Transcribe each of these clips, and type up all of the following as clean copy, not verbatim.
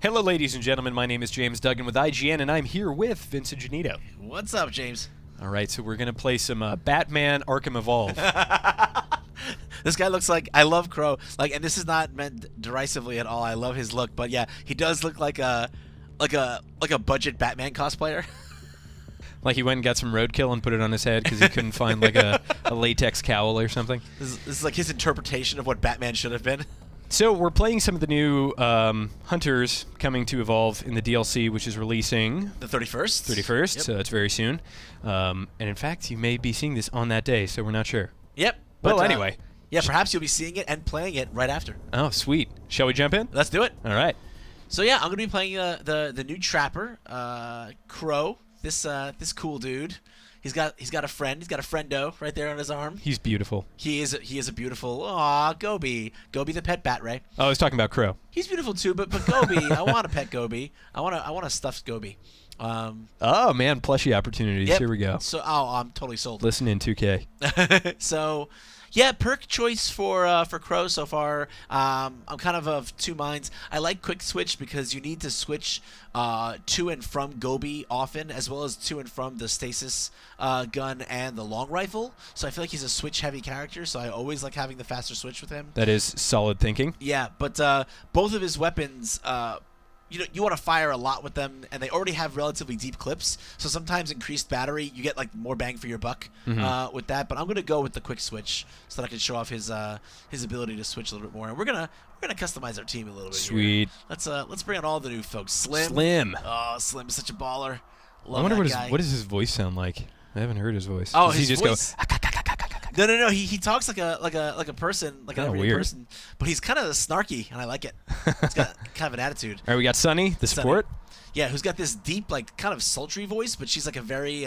Hello, ladies and gentlemen. My name is James Duggan with IGN, and I'm here with Vince Ingenito. What's up, James? All right, so we're going to play some Batman Arkham Evolve. This guy looks like, I love Crow. And this is not meant derisively at all. I love his look, but yeah, he does look like a budget Batman cosplayer. Like he went and got some roadkill and put it on his head because he couldn't find like a latex cowl or something. This is like his interpretation of what Batman should have been. So we're playing some of the new Hunters coming to Evolve in the DLC, which is releasing The 31st? 31st, Yep. so it's very soon. And in fact, you may be seeing this on that day, so we're not sure. Yep. Well, But, anyway. Yeah, perhaps you'll be seeing it and playing it right after. Oh, sweet. Shall we jump in? Let's do it. All right. So yeah, I'm going to be playing the new Trapper, Crow. This cool dude. He's got a friend. He's got a friendo right there on his arm. He's beautiful. He is a beautiful. Aw, Gobi the pet bat ray. Oh, I was talking about Crow. He's beautiful too, but Gobi, I want a pet Gobi. I want a stuffed Gobi. Oh man, plushie opportunities. Yep. Here we go. So I'm totally sold. Listen in 2K. So, yeah, perk choice for Crow so far. I'm kind of two minds. I like quick switch because you need to switch to and from Gobi often, as well as to and from the stasis gun and the long rifle. So I feel like he's a switch heavy character. So I always like having the faster switch with him. That is solid thinking. Yeah, but both of his weapons. You want to fire a lot with them, and they already have relatively deep clips. So sometimes increased battery, you get like more bang for your buck with that. But I'm gonna go with the quick switch so that I can show off his ability to switch a little bit more. And we're gonna customize our team a little bit. Sweet. Here. Let's bring on all the new folks. Slim. Oh, Slim is such a baller. Love I wonder that guy. what does his voice sound like? I haven't heard his voice. Oh, Does his he just voice. go? No. He talks like a person, like an Kinda everyday weird. person. But he's kind of snarky, and I like it. He's got kind of an attitude. All right, we got Sunny, the support. Yeah, who's got this deep, like, kind of sultry voice, but she's like a very,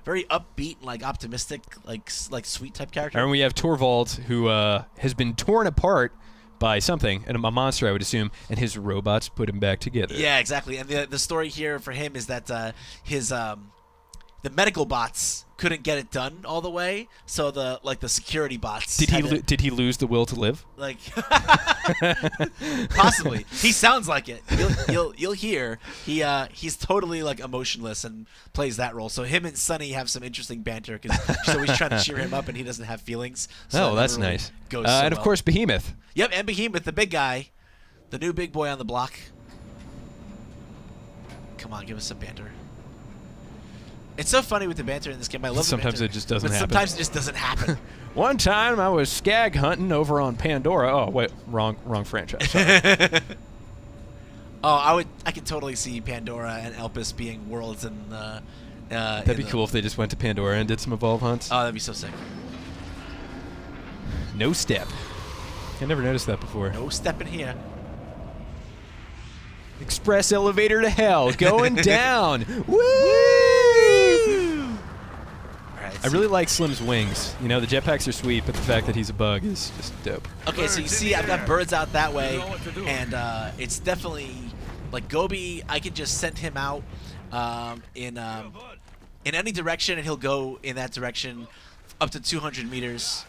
very upbeat, like optimistic, like sweet type character. And we have Torvald, who has been torn apart by something, and a monster, I would assume, and his robots put him back together. Yeah, exactly. And the story here for him is that the medical bots couldn't get it done all the way, so the security bots. Did he lose the will to live? Like, possibly. He sounds like it. You'll hear he's totally like emotionless and plays that role. So him and Sunny have some interesting banter because she's always trying to cheer him up and he doesn't have feelings. So That's really nice. Goes so and of well. course Behemoth. Yep, and Behemoth, the big guy, the new big boy on the block. Come on, give us some banter. It's so funny with the banter in this game. I love Sometimes the banter, it just doesn't but happen. sometimes it just doesn't happen. One time I was skag hunting over on Pandora. Oh wait, wrong franchise. Sorry. Oh, I could totally see Pandora and Elpis being worlds in That'd be cool if they just went to Pandora and did some Evolve hunts. Oh, that'd be so sick. No step. I never noticed that before. No stepping here. Express elevator to hell, going down. Woo! All right, I really like Slim's wings. You know, the jetpacks are sweet, but the fact that he's a bug is just dope. Okay, so you see I've got birds out that way, and it's definitely like Gobi. I could just send him out in any direction, and he'll go in that direction up to 200 meters.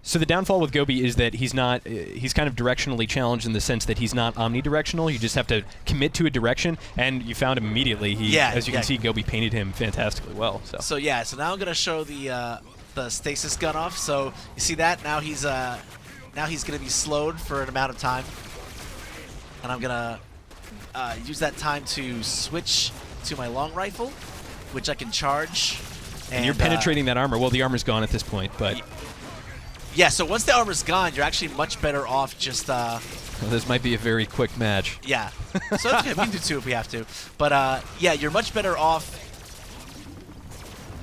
So the downfall with Gobi is that he's not. He's kind of directionally challenged in the sense that he's not omnidirectional. You just have to commit to a direction, and you found him immedially. As you can see, Gobi painted him fantastically well. So yeah, so now I'm gonna show the stasis gun off. So you see that now he's gonna be slowed for an amount of time, and I'm gonna use that time to switch to my long rifle, which I can charge. And you're penetrating that armor. Well, the armor's gone at this point, but. Yeah, so once the armor's gone, you're actually much better off just... Well, this might be a very quick match. Yeah. So okay, we can do two if we have to. But, yeah, you're much better off...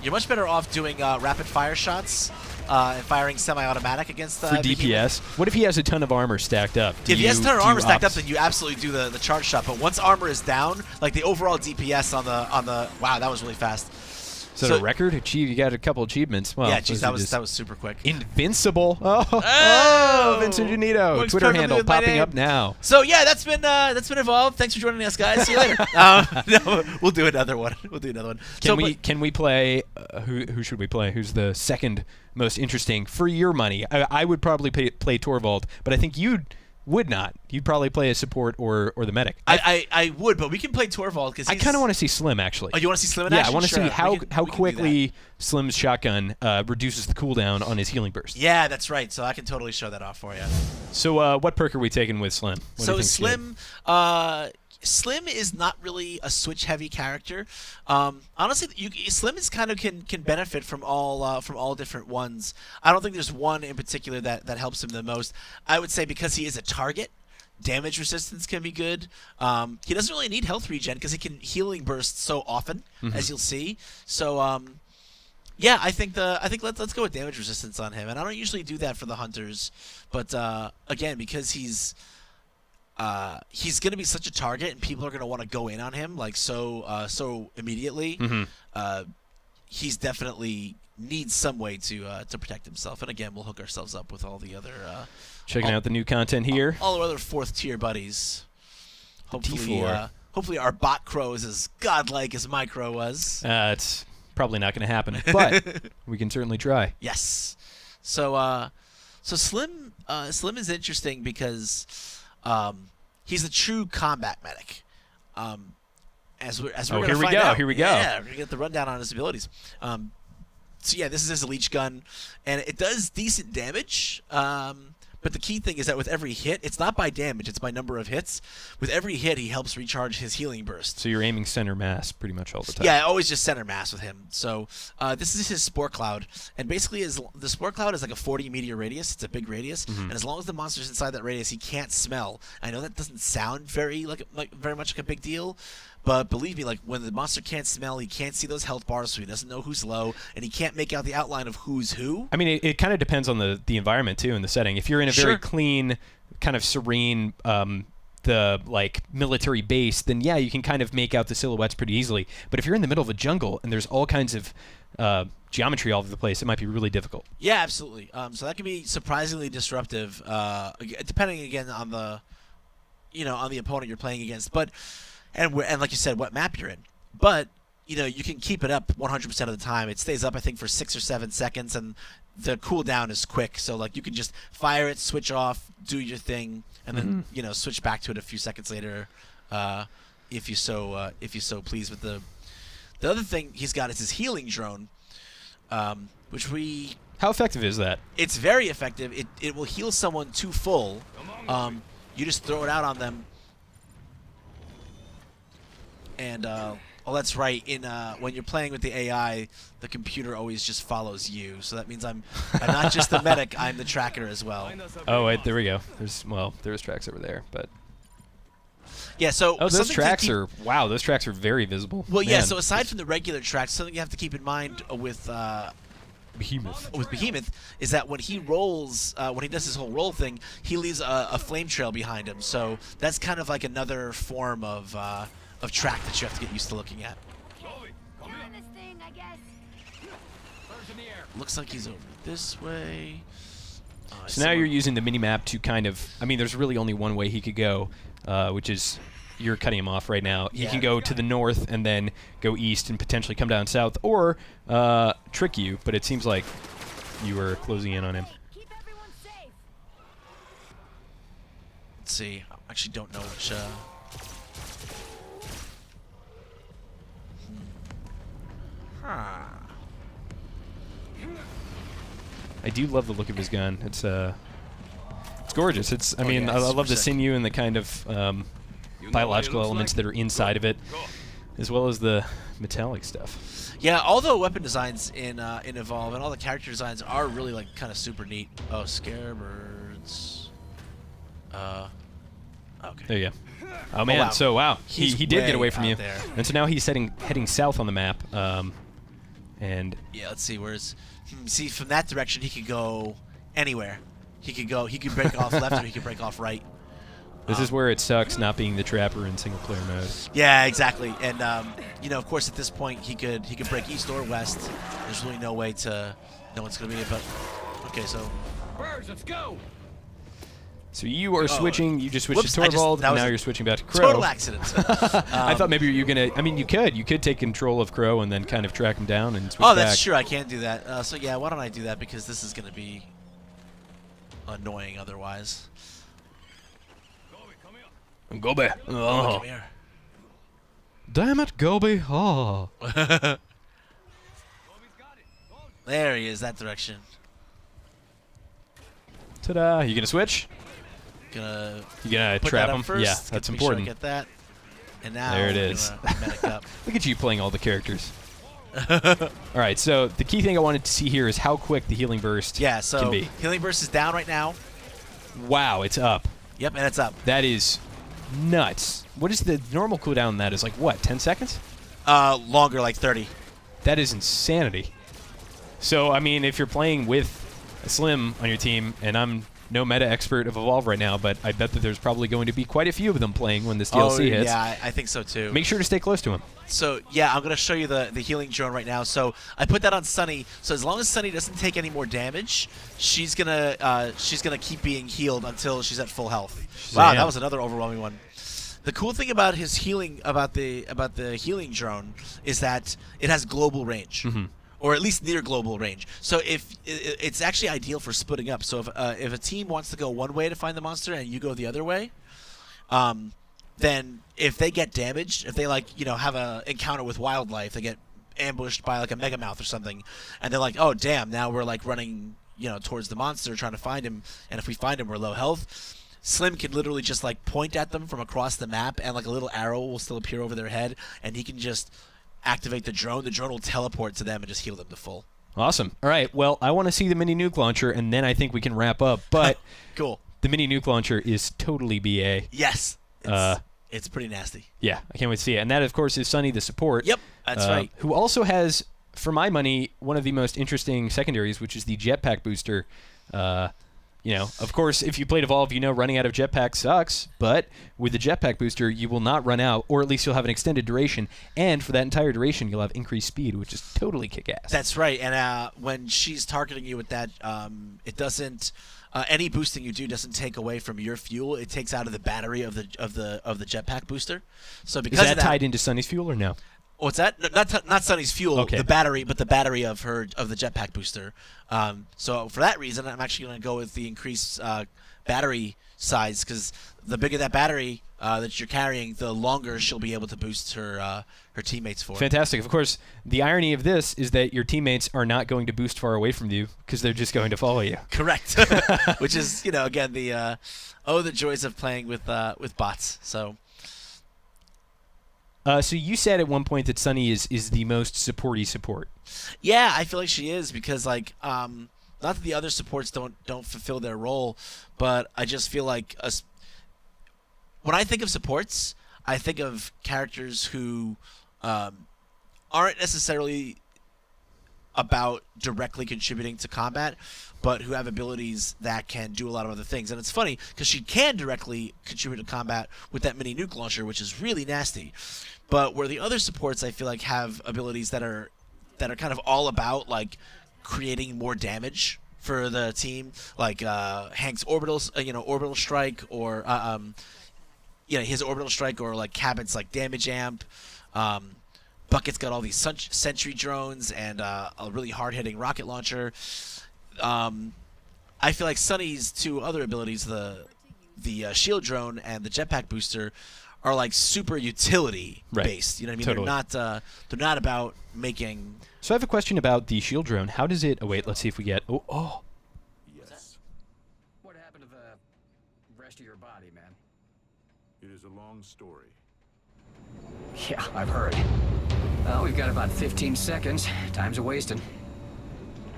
You're much better off doing rapid-fire shots and firing semi-automatic against... For DPS? What if he has a ton of armor stacked up? If he has a ton of armor stacked up, then you absolutely do the charge shot. But once armor is down, like the overall DPS on the... Wow, that was really fast. Is that a record? You got a couple achievements. Well, yeah, geez, that was super quick. Invincible. Oh, Vince Ingenito. Works Twitter handle popping name. up now. So yeah, that's been Evolved. Thanks for joining us, guys. See you later. No, we'll do another one. Can we play? Who should we play? Who's the second most interesting for your money? I would probably play Torvald, but I think you'd would not. You'd probably play a support or the medic. I would, but we can play Torvald because I kind of want to see Slim actually. Oh, you want to see Slim in yeah, action? I want to Sure. see how we can quickly Slim's shotgun reduces the cooldown on his healing burst. Yeah, that's right. So I can totally show that off for you. So what perk are we taking with Slim? What do you think's Slim, Slim is not really a switch-heavy character. Honestly, Slim is kind of can benefit from all different ones. I don't think there's one in particular that helps him the most. I would say because he is a target, damage resistance can be good. He doesn't really need health regen because he can healing burst so often, as you'll see. So yeah, I think let's go with damage resistance on him. And I don't usually do that for the hunters, but again, because he's going to be such a target, and people are going to want to go in on him like so immediately. He's definitely needs some way to protect himself. And again, we'll hook ourselves up with all the other checking out the new content here. All our other 4th tier buddies. Hopefully our bot crow is as godlike as my crow was. It's probably not going to happen, but we can certainly try. Yes. So Slim is interesting because he's a true combat medic. As we're gonna find out. Here we go. Yeah, we're gonna get the rundown on his abilities. So yeah, this is his leech gun, and it does decent damage. But the key thing is that with every hit, it's not by damage, it's by number of hits. With every hit, he helps recharge his healing burst. So you're aiming center mass pretty much all the time. Yeah, always just center mass with him. So this is his Spore Cloud. And basically, the Spore Cloud is like a 40 meter radius. It's a big radius. And as long as the monster's inside that radius, he can't smell. I know that doesn't sound very much like a big deal. But believe me, like when the monster can't smell, he can't see those health bars, so he doesn't know who's low, and he can't make out the outline of who's who. I mean, it kind of depends on the environment too, and the setting. If you're in a very clean, kind of serene, the like military base, then yeah, you can kind of make out the silhouettes pretty easily. But if you're in the middle of a jungle and there's all kinds of geometry all over the place, it might be really difficult. Yeah, absolutely. So that can be surprisingly disruptive, depending again on the, on the opponent you're playing against, but. And like you said, what map you're in. But, you can keep it up 100% of the time. It stays up, I think, for 6 or 7 seconds, and the cooldown is quick. So, like, you can just fire it, switch off, do your thing, and then, switch back to it a few seconds later if you so please. But the other thing he's got is his healing drone, which we... How effective is that? It's very effective. It will heal someone to full. You just throw it out on them. And that's right. When you're playing with the AI, the computer always just follows you. So that means I'm not just the medic; I'm the tracker as well. Oh wait, there we go. There's tracks over there, but yeah. So those tracks are those tracks are very visible. Well, yeah. So aside from the regular tracks, something you have to keep in mind with Behemoth is that when he rolls, when he does his whole roll thing, he leaves a flame trail behind him. So that's kind of like another form of track that you have to get used to looking at. Looks like he's over this way. So now you're using the mini-map to kind of... I mean, there's really only one way he could go, which is... You're cutting him off right now. He can go to the north and then go east and potentially come down south, or trick you, but it seems like you were closing in on him. Let's see. I actually don't know which... I do love the look of his gun. It's gorgeous. I mean, I love the sinew and the kind of biological elements that are inside of it, as well as the metallic stuff. Yeah, all the weapon designs in Evolve and all the character designs are really like kind of super neat. Oh, Scarebirds. Okay. There you go. Oh man, wow. So wow, he did get away from you, there. and so now he's heading south on the map. And yeah, let's see where's. See, from that direction he could go anywhere. He could break off left or he could break off right. This is where it sucks not being the trapper in single player mode. Yeah, exactly. And of course at this point he could break east or west. There's really no way to know what's gonna be. But okay, so Birds, let's go. So you are switching. You just switched to Torvald, and now you're switching back to Crow. Total accident. I thought maybe you were gonna. I mean, you could take control of Crow and then kind of track him down and switch back. That's true. I can't do that. So yeah, why don't I do that because this is gonna be annoying otherwise. Gobi. Oh. Come here. Damn it, Gobi. Oh. There he is, that direction. Ta-da. You gonna switch? You gonna put trap that up him? first. Yeah, that's important. Sure I get that. And now there it is. Medic up. Look at you playing all the characters. All right, so the key thing I wanted to see here is how quick the healing burst can be. Healing burst is down right now. Wow, it's up. Yep, and it's up. That is nuts. What is the normal cooldown on that? Is like, what, 10 seconds? Longer, like 30. That is insanity. So, I mean, if you're playing with a Slim on your team, and I'm no meta expert of Evolve right now, but I bet that there's probably going to be quite a few of them playing when this DLC hits. Yeah, I think so too. Make sure to stay close to him. So, yeah, I'm going to show you the healing drone right now. So, I put that on Sunny. So, as long as Sunny doesn't take any more damage, she's going to keep being healed until she's at full health. Wow, that was another overwhelming one. The cool thing about his healing about the healing drone is that it has global range. Or at least near global range. So if it's actually ideal for splitting up. So if a team wants to go one way to find the monster and you go the other way, then if they get damaged, if they have a encounter with wildlife, they get ambushed by like a megamouth or something, and they're like, oh damn, now we're like running towards the monster trying to find him, and if we find him we're low health. Slim can literally just like point at them from across the map, and like a little arrow will still appear over their head, and he can just activate the drone. The drone will teleport to them and just heal them to full. Awesome. All right. Well, I want to see the mini nuke launcher, and then I think we can wrap up. But cool. The mini nuke launcher is totally BA. Yes. It's pretty nasty. Yeah, I can't wait to see it. And that, of course, is Sunny the support. Yep, that's right. Who also has, for my money, one of the most interesting secondaries, which is the jetpack booster. Of course, if you played Evolve, running out of jetpack sucks, but with the jetpack booster, you will not run out, or at least you'll have an extended duration, and for that entire duration, you'll have increased speed, which is totally kick-ass. That's right, and when she's targeting you with that, it doesn't, any boosting you do doesn't take away from your fuel. It takes out of the battery of the jetpack booster. So because is that tied into Sunny's fuel or no? What's that? Not Sunny's fuel, okay. The battery, but the battery of the jetpack booster. So for that reason, I'm actually going to go with the increased battery size, because the bigger that battery that you're carrying, the longer she'll be able to boost her teammates for. Fantastic. Of course, the irony of this is that your teammates are not going to boost far away from you because they're just going to follow you. Correct. Which is, again, the joys of playing with bots. So you said at one point that Sunny is the most supporty support. Yeah, I feel like she is, because not that the other supports don't fulfill their role, but I just feel like when I think of supports, I think of characters who aren't necessarily about directly contributing to combat, but who have abilities that can do a lot of other things. And it's funny, because she can directly contribute to combat with that mini nuke launcher, which is really nasty. But where the other supports, I feel like, have abilities that are kind of all about like creating more damage for the team, like Hank's orbital strike, or his orbital strike, or like Cabot's like damage amp. Bucket's got all these sentry drones and a really hard-hitting rocket launcher. I feel like Sunny's two other abilities, the shield drone and the jetpack booster, are like super utility based. You know what I mean? Totally. They're not about making. So I have a question about the shield drone. How does it? Oh wait, let's see if we get. Oh. Yes. What happened to the rest of your body, man? It is a long story. Yeah, I've heard. Well, we've got about 15 seconds. Time's a-wasting.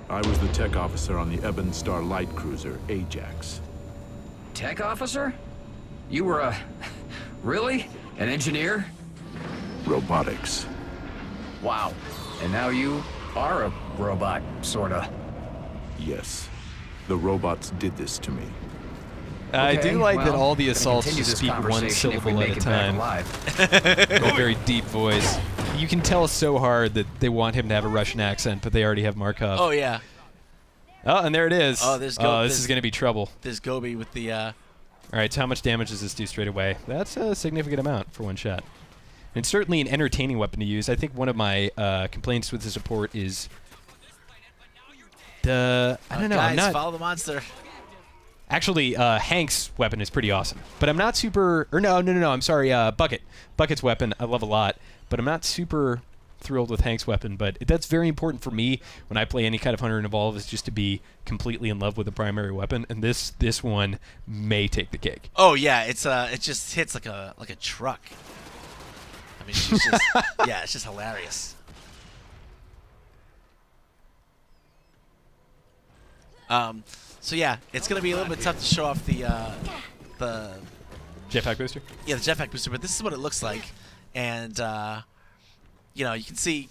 I was the tech officer on the Ebon Star light cruiser, Ajax. Tech officer? You were a... Really? An engineer? Robotics. Wow. And now you are a robot, sorta. Yes. The robots did this to me. I do like that all the assaults just speak one syllable at a time. In a very deep voice. You can tell so hard that they want him to have a Russian accent, but they already have Markov. Oh, yeah. Oh, and there it is. Oh, this is going to be trouble. There's Gobi with the... All right, so how much damage does this do straight away? That's a significant amount for one shot. And it's certainly an entertaining weapon to use. I think one of my complaints with the support is I don't know. Guys, I'm not. follow the monster. Actually, Hank's weapon is pretty awesome. But I'm not super... Or no, I'm sorry, Bucket. Bucket's weapon I love a lot. But I'm not super thrilled with Hank's weapon. But that's very important for me when I play any kind of Hunter and Evolve, is just to be completely in love with the primary weapon. And this one may take the cake. Oh, yeah. It just hits like a truck. I mean, she's just... yeah, it's just hilarious. So yeah, it's gonna be a little bit tough to show off the Jetpack booster? Yeah, the jetpack booster, but this is what it looks like, and you know, you can see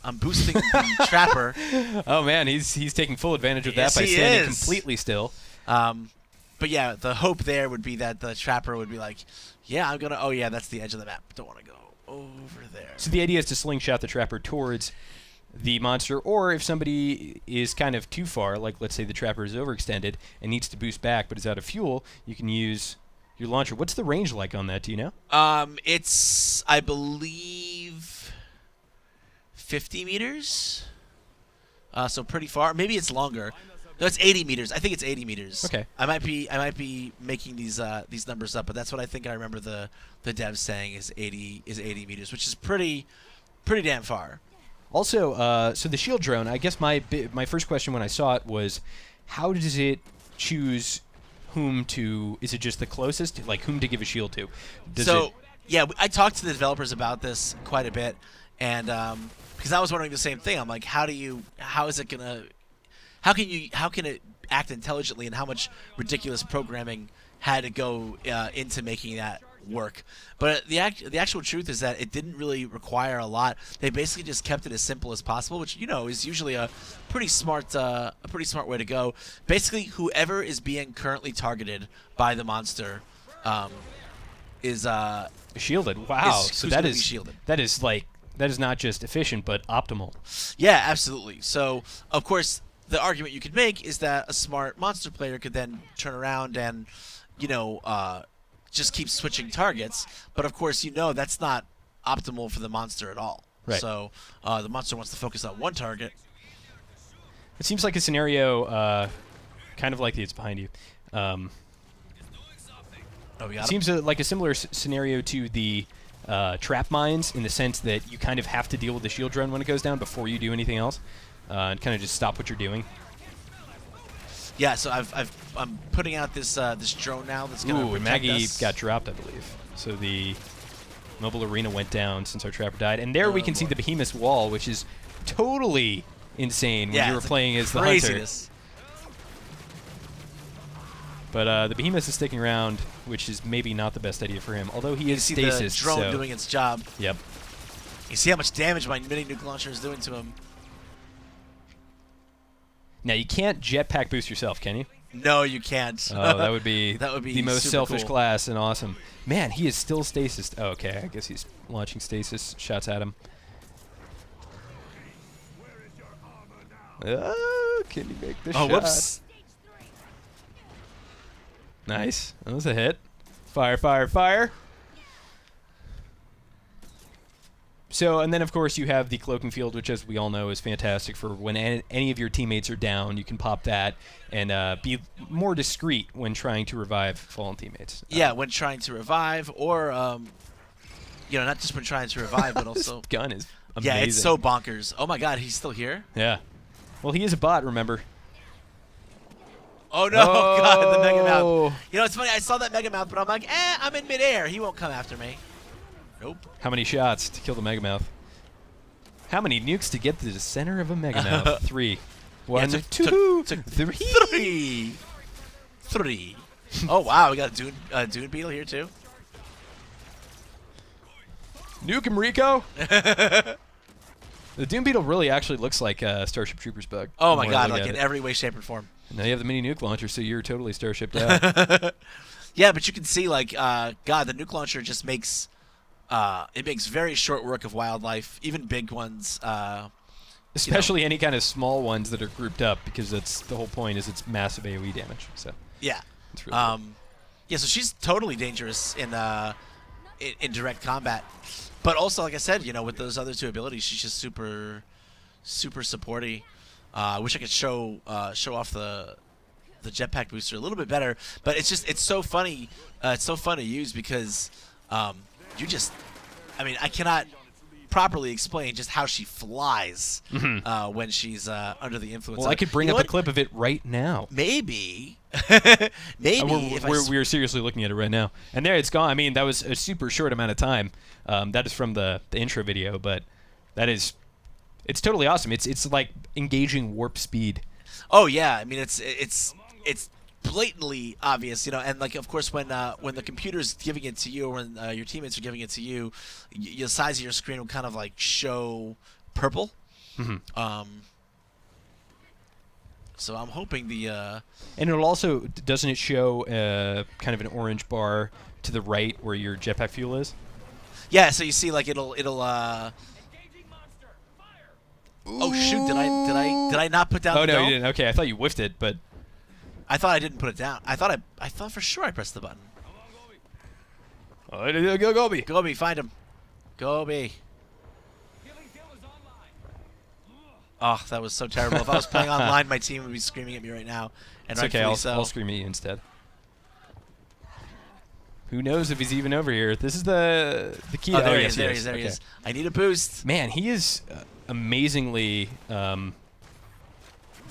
I'm boosting the Trapper. Oh man, he's taking full advantage of that by standing completely still. But yeah, the hope there would be that the Trapper would be like, yeah, I'm gonna. Oh yeah, that's the edge of the map. Don't want to go over there. So the idea is to slingshot the Trapper towards the monster, or if somebody is kind of too far, like let's say the Trapper is overextended and needs to boost back but is out of fuel, you can use your launcher. What's the range like on that? Do you know? It's, I believe, 50 meters. So pretty far. Maybe it's longer. No, it's 80 meters. I think it's 80 meters. Okay. I might be making these numbers up, but that's what I think I remember the devs saying is 80 meters, which is pretty damn far. Also, so the shield drone, I guess my first question when I saw it was, how does it choose whom to... Is it just the closest? Like, whom to give a shield to? Yeah, I talked to the developers about this quite a bit, and because I was wondering the same thing. I'm like, how can it act intelligently, and how much ridiculous programming had to go into making that work? But the actual truth is that it didn't really require a lot. They basically just kept it as simple as possible, which, you know, is usually a pretty smart way to go. Basically, whoever is being currently targeted by the monster is shielded. Wow, so that is shielded. That is not just efficient but optimal. Yeah, absolutely. So of course, the argument you could make is that a smart monster player could then turn around and, you know, just keep switching targets, but of course, you know, that's not optimal for the monster at all. Right. So the monster wants to focus on one target. It seems like a scenario kind of like it's behind you. It seems like a similar scenario to the trap mines, in the sense that you kind of have to deal with the shield drone when it goes down before you do anything else, and kind of just stop what you're doing. Yeah, so I'm putting out this drone now that's going to protect Maggie us. got dropped, I believe. So the mobile arena went down since our Trapper died, and there we can see the Behemoth's wall, which is totally insane when you were playing as the Hunter. But the Behemoth is sticking around, which is maybe not the best idea for him, although he is stasis. You see the drone doing its job. Yep. You see how much damage my mini nuke launcher is doing to him. Now, you can't jetpack boost yourself, can you? No, you can't. Oh, that would be the most selfish cool. class and awesome. Man, he is still stasis. Oh, okay, I guess he's launching stasis shots at him. Oh, can you make the shot? Whoops. Nice. That was a hit. Fire, fire, fire. So, and then of course you have the cloaking field, which, as we all know, is fantastic for when any of your teammates are down. You can pop that and be more discreet when trying to revive fallen teammates. Yeah, when trying to revive, or you know, not just when trying to revive, but also this gun is amazing. Yeah, it's so bonkers. Oh my God, he's still here? Yeah. Well, he is a bot, remember? Oh no, God, the Mega Mouth. You know, it's funny, I saw that Mega Mouth, but I'm like, I'm in midair. He won't come after me. Nope. How many shots to kill the Mega Mouth? How many nukes to get to the center of a Mega Mouth? 3. 1, 2, 3. 3. Oh wow, we got a Dune Beetle here too. Nuke him, Rico. The Dune Beetle really actually looks like a Starship Troopers bug. Oh my God, like in every way, shape, and form. Now you have the mini nuke launcher, so you're totally Starshipped out. Yeah, but you can see, like, God, the nuke launcher just makes it makes very short work of wildlife, even big ones. Especially any kind of small ones that are grouped up, because that's the whole point. Is it's massive AOE damage. So yeah, it's really cool. Yeah, so she's totally dangerous in direct combat, but also, like I said, you know, with those other two abilities, she's just super supporty. I wish I could show off the jetpack booster a little bit better. But it's so funny. It's so fun to use because you just, I mean, I cannot properly explain just how she flies when she's under the influence. Well, I could bring up a clip of it right now. Maybe. We're seriously looking at it right now. And there it's gone. I mean, that was a super short amount of time. That is from the intro video, but it's totally awesome. It's like engaging warp speed. Oh yeah, I mean it's blatantly obvious, you know, and like of course when the computer's giving it to you or when your teammates are giving it to you, the size of your screen will kind of like show purple. So I'm hoping the and it'll also, doesn't it show kind of an orange bar to the right where your jetpack fuel is? Yeah, so you see like it'll Oh shoot, did I not put down the no, dome? you didn't. Okay, I thought you whiffed it, but I thought I didn't put it down. I thought for sure I pressed the button. Oh, go Gobi. Gobi, find him. Gobi. Oh, that was so terrible. If I was playing online, my team would be screaming at me right now. And it's okay, I'll so. scream at you instead. Who knows if he's even over here? This is the key. Oh, there he yes, is. There he is. I need a boost. Man, he is amazingly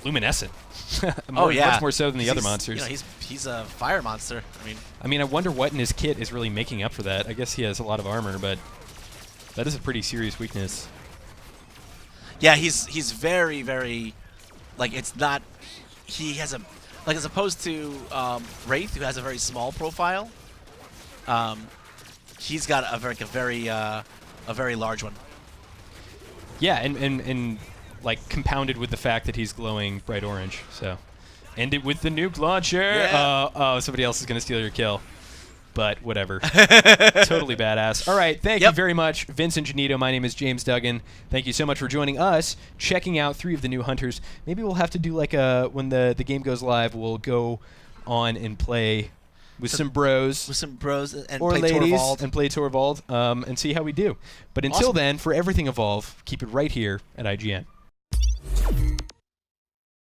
luminescent. Much more so than the other monsters. You know, he's a fire monster. I mean, I wonder what in his kit is really making up for that. I guess he has a lot of armor, but that is a pretty serious weakness. Yeah, he's very, very, like, it's not, he has a, like, as opposed to Wraith, who has a very small profile, he's got a very large one. Yeah, and like compounded with the fact that he's glowing bright orange. So, end it with the nuke launcher. Yeah. Oh, somebody else is gonna steal your kill. But whatever. Totally badass. All right, thank you very much, Vince and Ingenito. My name is James Duggan. Thank you so much for joining us, checking out 3 of the new hunters. Maybe we'll have to do like when the game goes live, we'll go on and play with some bros. With some bros and or play ladies Torvald. and play Torvald and see how we do. But until then, for everything Evolve, keep it right here at IGN.